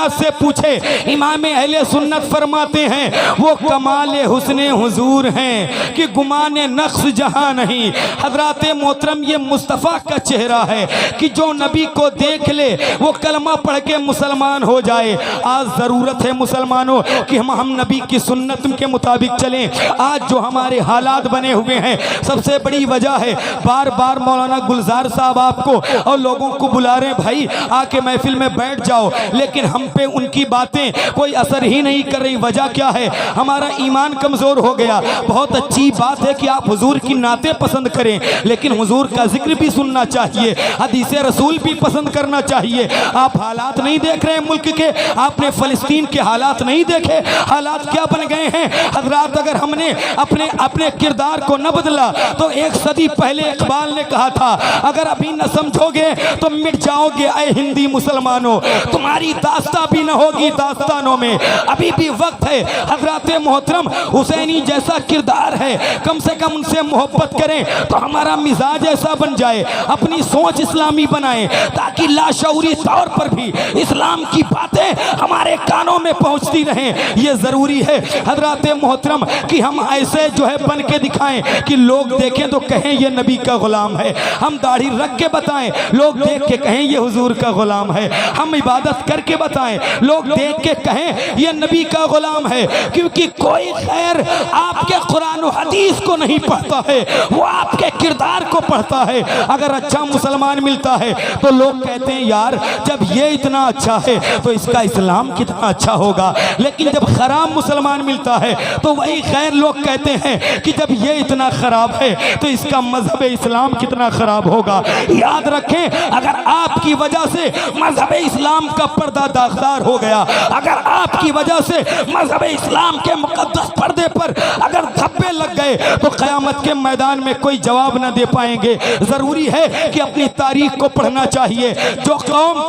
कायनात से पूछे, इमाम अहले सुन्नत फरमाते हैं वो कमाल हुस्ने हुजूर हैं कि गुमाने नक्श जहां नहीं। हजरात मोहतरम ये मुस्तफ़ा का चेहरा है कि जो नबी को देख ले वो कलमा पढ़ के मुसलमान हो जाए। आज ज़रूरत है मुसलमानों कि हम नबी की सुन्नत के मुताबिक चलें। आज जो हमारे हालात बने हुए हैं सबसे बड़ी वजह है, बार बार मौलाना गुलजार साहब आपको और लोगों को बुला रहे हैं, भाई आके महफिल में बैठ जाओ, लेकिन हम पे उनकी बातें कोई असर ही नहीं कर रही। वजह क्या है? हमारा ईमान कमज़ोर हो गया। बहुत अच्छी बात है कि आप हुजूर की नाते पसंद करें, लेकिन हुजूर का जिक्र भी सुनना चाहिए, हदीस रसूल भी पसंद करना चाहिए। आप हालात नहीं देख रहे हैं मुल्क के, आपने फ़लस्तीन के हालात नहीं देखे, हालात क्या बन गए हैं। हजरात अगर हमने अपने अपने किरदार को न बदला तो एक सदी पहले इकबाल ने कहा था, अगर अभी न समझोगे तो मिट जाओगे ऐ हिंदी मुसलमानों, तुम्हारी दास्तां भी न होगी दास्तानों में, अभी भी वक्त है। हजरात मोहतरम हुसैनी जैसा किरदार है, कम से कम उनसे मोहब्बत करें तो हमारा मिजाज ऐसा बन जाए, अपनी सोच इस्लामी बनाएं ताकि लाशऊरी तौर पर भी इस्लाम की बातें हमारे कानों में पहुंचती रहें। ये ज़रूरी है हजरात मोहतरम कि हम ऐसे जो है बन के दिखाएं कि लोग देखें तो कहें ये नबी का गुलाम है। हम दाढ़ी रख के बताएं, लोग देख के कहें ये हुजूर का गुलाम है। हम इबादत करके बताएं, लोग देख के कहें ये नबी का गुलाम है। क्योंकि कोई खैर आपके कुरान और हदीस को नहीं पढ़ता है, वो आपके किरदार को पढ़ता है। अगर अच्छा मुसलमान मिलता है तो लोग कहते हैं यार जब ये इतना अच्छा है तो इसका इस्लाम कितना अच्छा होगा, लेकिन जब खराब मुसलमान मिलता है तो वही खैर लोग कहते हैं कि जब ये इतना खराब है तो इसका मजहब इस्लाम कितना खराब होगा। याद रखें, अगर आपकी वजह से मजहब इस्लाम का पर्दा दागदार हो गया, अगर आपकी वजह से मजहब इस्लाम के मुकद्दस पर्दे पर अगर धब्बे लग गए तो क़यामत के मैदान में कोई जवाब न दे पाएंगे। ज़रूरी है कि अपनी तारीख को पढ़ना चाहिए। जो कौम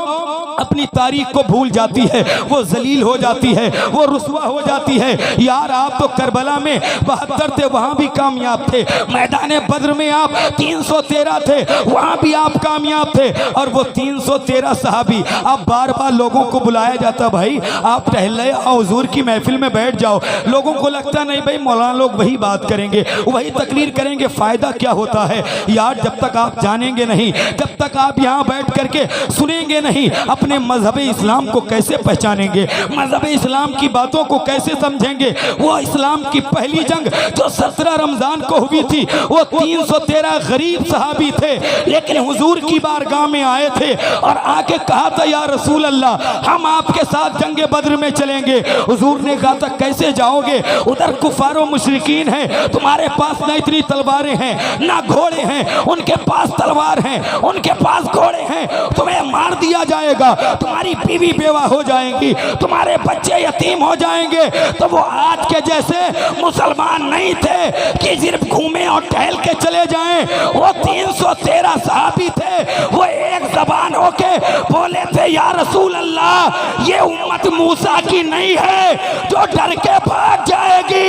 अपनी तारीख को भूल जाती है वो जलील हो जाती है, वो रुसवा हो जाती है। यार आप तो करबला में 72 थे, वहाँ भी कामयाब थे। मैदान बद्र में आप 313 थे, वहाँ भी आप कामयाब थे। और वो 313 सहाबी, आप बार बार लोगों को बुलाया जाता, भाई आप टहले हुजूर की महफिल में बैठ जाओ। लोगों को लगता नहीं भाई मौलाना लोग वही बात करेंगे, वही तकरीर करेंगे, फ़ायदा क्या होता है। यार जब तक आप जानेंगे नहीं, जब तक आप यहाँ बैठ करके सुनेंगे नहीं, अपने मजहब इस्लाम को कैसे पहचानेंगे, मजहब इस्लाम की बातों को कैसे समझेंगे। वो इस्लाम की पहली जंग जो 17 रमज़ान को हुई थी, वो 313 गरीब सहाबी थे, लेकिन हुजूर की बारगाह में आए थे और आके कहा था या रसूल अल्लाह हम आपके साथ जंगे बद्र में चलेंगे। हुजूर ने कहा था कैसे जाओगे, उधर कुफार और मुशरिकीन हैं, तुम्हारे पास न इतनी तलवारें हैं ना घोड़े हैं, उनके पास तलवार हैं, उनके पास घोड़े हैं, तुम्हें मार दिया जाएगा, तुम्हारी बीवी बेवा हो जाएंगी, तुम्हारे बच्चे यतीम हो जाएंगे। तो वो आज के जैसे मुसलमान नहीं थे कि सिर्फ घूमे और टहल के चले जाएं। वो 313 सहाबी थे, वो एक ज़बान होके बोले थे या रसूल अल्लाह ये उम्मत मूसा की नहीं है जो डर के भाग जाएगी,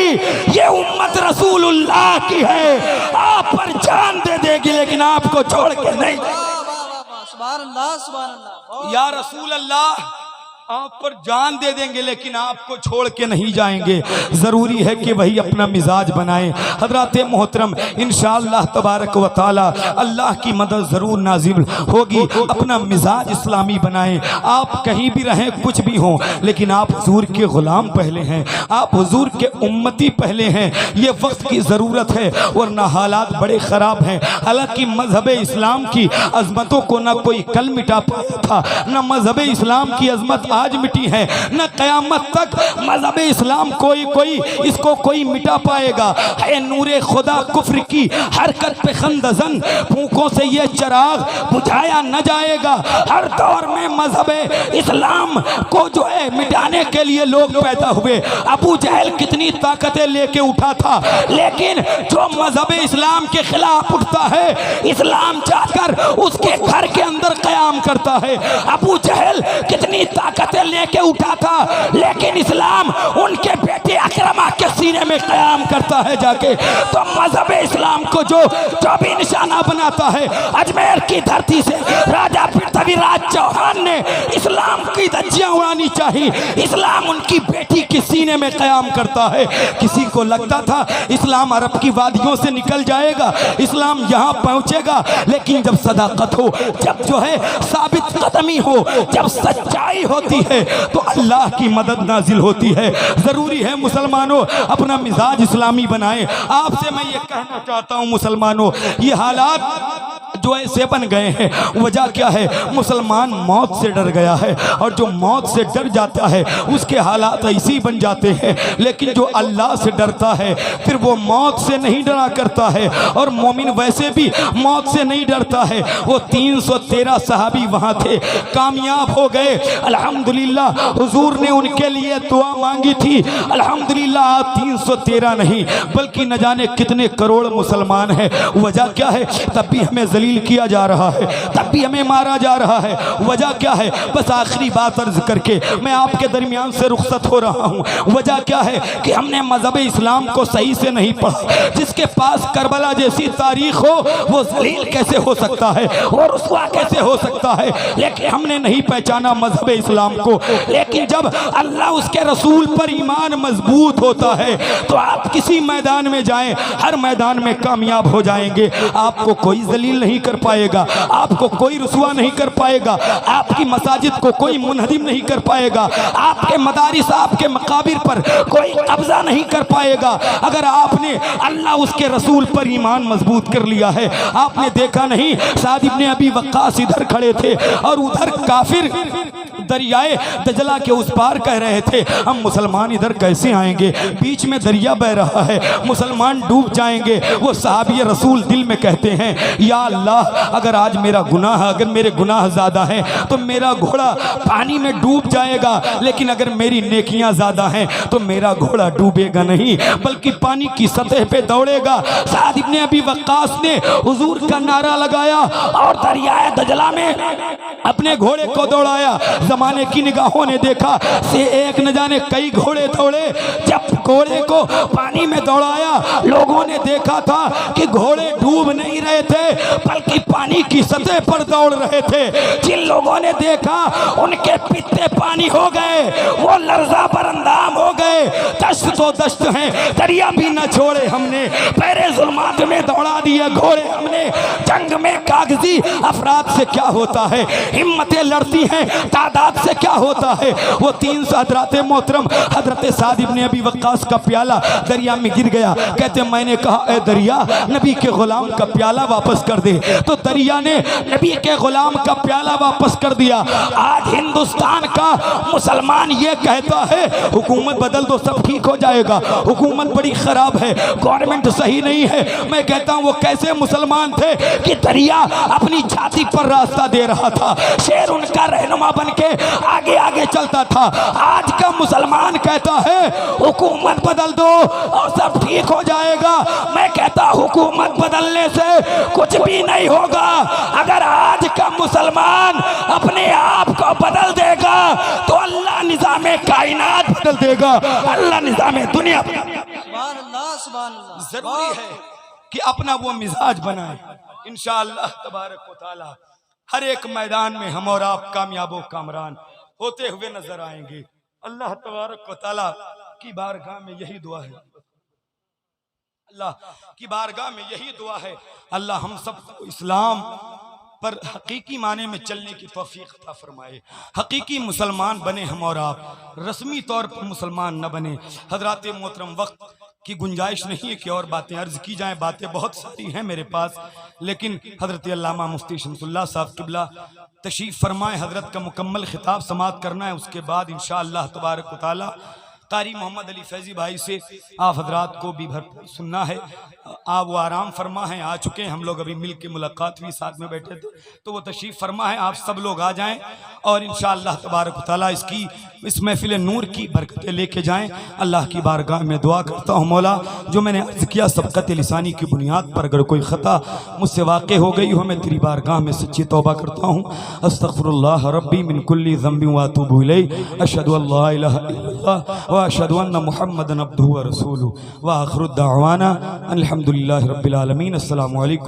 ये उम्मत रसूलुल्लाह की है, आप पर जान दे देगी लेकिन आपको छोड़ के नहीं। सुभान अल्लाह, सुभान अल्लाह। या रसूल अल्लाह आप पर जान दे देंगे लेकिन आपको छोड़ के नहीं जाएंगे। ज़रूरी है कि वही अपना मिजाज बनाएं। हज़रात मोहतरम इंशाअल्लाह तबारक व तआला अल्लाह की मदद ज़रूर नाज़िल होगी। अपना मिजाज इस्लामी बनाएं। आप कहीं भी रहें, कुछ भी हों, लेकिन आप हुजूर के ग़ुलाम पहले हैं, आप हुजूर के उम्मती पहले हैं। ये वक्त की ज़रूरत है वरना हालात बड़े ख़राब हैं। हालांकि मज़हब इस्लाम की अज़मतों को ना कोई कल मिटा पाया था, ना मज़हब इस्लाम की अज़मत आज मिटी है, न क़यामत तक मज़हब इस्लाम कोई इसको कोई मिटा पाएगा। है नूरे खुदा कुफ्र की हरकत पे खंदजन, फूंकों से ये चिराग बुझाया न जाएगा। हर दौर में मज़हब इस्लाम को जो है मिटाने के लिए लोग पैदा हुए। अबू जहल कितनी ताकतें लेके उठा था, लेकिन जो मज़हब इस्लाम के खिलाफ उठता है इस्लाम चाहकर उसके घर के अंदर क़याम करता है। अबू जहल कितनी ताकत लेके उठा था, लेकिन इस्लाम उनके बेटे अकरमा के सीने में क़याम करता है जाके, तो मजहब इस्लाम को जो भी निशाना बनाता है, अजमेर की धरती से राजा पृथ्वीराज चौहान ने इस्लाम की धज्जियां उड़ानी चाहिए। इस्लाम उनकी बेटी के सीने में क़याम करता है। किसी को लगता था इस्लाम अरब की वादियों से निकल जाएगा, इस्लाम यहाँ पहुँचेगा, लेकिन जब सदाकत हो, जब जो है साबित कदमी हो, जब सच्चाई होती है तो अल्लाह की मदद नाजिल होती है। ज़रूरी है मुसलमानों अपना मिजाज इस्लामी बनाएं। आपसे मैं ये कहना चाहता हूँ मुसलमानों, ये हालात जो ऐसे बन गए हैं, वजह क्या है? मुसलमान मौत से डर गया है, और जो मौत से डर जाता है उसके हालात ऐसे ही बन जाते हैं। लेकिन जो अल्लाह से डरता है फिर वो मौत से नहीं डरा करता है, और मोमिन वैसे भी मौत से नहीं डरता है। वो 313 सहाबी वहाँ थे, कामयाब हो गए अल्हम्दुलिल्लाह। हुजूर ने उनके लिए दुआ मांगी थी, अल्हम्दुलिल्लाह 313 नहीं बल्कि न जाने कितने करोड़ मुसलमान हैं। वजह क्या है? तब भी हमें जलील किया जा रहा है, तब भी हमें मारा जा रहा है। वजह क्या है? बस आखिरी बात अर्ज करके मैं आपके दरमियान से रुखसत हो रहा हूँ। वजह क्या है कि हमने मजहब इस्लाम को सही से नहीं पढ़ा। जिसके पास करबला जैसी तारीख हो वो जलील कैसे हो सकता है और रुसवा कैसे हो सकता है? लेकिन हमने नहीं पहचाना मजहब इस्लाम को। लेकिन जब अल्लाह उसके रसूल पर ईमान मजबूत होता है तो आप किसी मैदान में जाएं, हर मैदान में कामयाब हो जाएंगे। आपको कोई जलील नहीं कर पाएगा, आपको कोई रुसवा नहीं कर पाएगा, आपकी मसाजिद को कोई मुनहदिम नहीं कर पाएगा, आपके मदारिस, आपके मकाबिर पर कोई कब्जा नहीं कर पाएगा। अगर आपने अल्लाह उसके रसूल पर ईमान मजबूत कर लिया है। आपने देखा नहीं, साद इब्ने अबी वक्कास इधर खड़े थे और उधर काफिर दरियाए दजला के उस पार कह रहे थे हम मुसलमान इधर कैसे आएंगे, बीच में दरिया बह रहा है, मुसलमान डूब जाएंगे। वो सहाबी रसूल दिल में कहते हैं या अल्लाह, अगर आज मेरा गुनाह, अगर मेरे गुनाह ज़्यादा हैं तो मेरा घोड़ा पानी में डूब जाएगा, लेकिन अगर मेरी नेकियां ज़्यादा हैं तो मेरा घोड़ा डूबेगा नहीं बल्कि पानी की सतह पे दौड़ेगा। साद इब्ने अबी वक्कास ने हुजूर का नारा लगाया और दरियाए दजला में अपने घोड़े को दौड़ाया। जमाने की निगाहों ने देखा से एक न जाने कई घोड़े दौड़े। जब घोड़े को पानी में दौड़ाया, लोगों ने देखा था कि घोड़े डूब नहीं रहे थे बल्कि पानी की सतह पर दौड़ रहे थे। जिन लोगों ने देखा उनके पित्ते पानी हो गए, वो लर्जा बरंदाम हो गए। दश्त तो दश्त हैं, दरिया भी न छोड़े हमने, पैरे जुल्मात में दौड़ा दिए घोड़े हमने। जंग में कागजी अफराद से क्या होता है, हिम्मतें लड़ती हैं, तादाद से क्या होता है। वो 300 हजरत मोहतरम हजरत साद इब्ने अबी वक्कास का प्याला दरिया में गिर गया। कहते मैंने कहा ए दरिया, नबी के गुलाम का प्याला वापस कर दे, तो दरिया ने नबी के गुलाम का प्याला वापस कर दिया। आज हिंदुस्तान का मुसलमान ये कहता है हुकूमत बदल दो सब ठीक हो जाएगा, हुकूमत बड़ी खराब है, गवर्नमेंट सही नहीं है। मैं कहता हूँ वो कैसे मुसलमान थे कि दरिया अपनी छाती पर रास्ता दे रहा था, शेर उनका रहनुमा बन के आगे आगे चलता था। आज का मुसलमान कहता है हुकूमत बदल दो और सब ठीक हो जाएगा। मैं कहता हुकूमत बदलने से कुछ भी नहीं होगा। अगर आज का मुसलमान अपने आप को बदल देगा तो अल्लाह निज़ामे कायनात बदल देगा, अल्लाह निज़ामे दुनिया। सुभान अल्लाह, सुभान अल्लाह। जरूरी है कि अपना वो मिजाज बनाए। इंशाअल्लाह तबारक व तआला हर एक मैदान में हम और आप कामयाबो कामरान होते हुए नजर आएंगे। अल्लाह तबारक व तआला की बारगाह में यही दुआ है, अल्लाह की बारगाह में यही दुआ है, अल्लाह हम सबको इस्लाम पर हकीकी माने में चलने की तौफीक अता फरमाए। हकीकी मुसलमान बने हम और आप, रस्मी तौर पर मुसलमान न बने। हजरात मोहतरम, वक्त की गुंजाइश नहीं है कि और बातें अर्ज की जाएं, बातें बहुत सारी हैं मेरे पास, लेकिन हजरत अल्लामा मुफ्ती शमसुल्लाह साहब किबला तशरीफ़ फरमाए, हजरत का मुकम्मल खिताब समात करना है। उसके बाद इंशाअल्लाह तबारक व तआला कारी मोहम्मद अली फैज़ी भाई से आप हजरात को भी भरपूर सुनना है। आप वो आराम फरमा हैं, आ चुके हैं, हम लोग अभी मिल के मुलाकात हुई, साथ में बैठे थे, तो वो तशरीफ़ फरमा है। आप सब लोग आ जाएं और इंशाअल्लाह तबारक व तआला इस महफिल नूर की बरकतें लेके जाएं। अल्लाह की बारगाह में दुआ करता हूँ मौला, जो मैंने अर्ज़ किया सबक़त लिसानी की बुनियाद पर अगर कोई ख़ता मुझसे वाक़ हो गई हो, मैं तेरी बारगाह में सच्ची तौबा करता हूँ। अस्तग़फ़िरुल्लाह रब्बी मिन कुल्ली ज़ंबिन व अतूबु इलैह, अशहदु अल्ला इलाहा इल्लल्लाह व अशहदु अन्ना मुहम्मदन अब्दुहु व रसूलुहु व आखिरु दावाना अल्हम्दुलिल्लाहि रब्बिल आलमीन। अस्सलामु अलैकुम।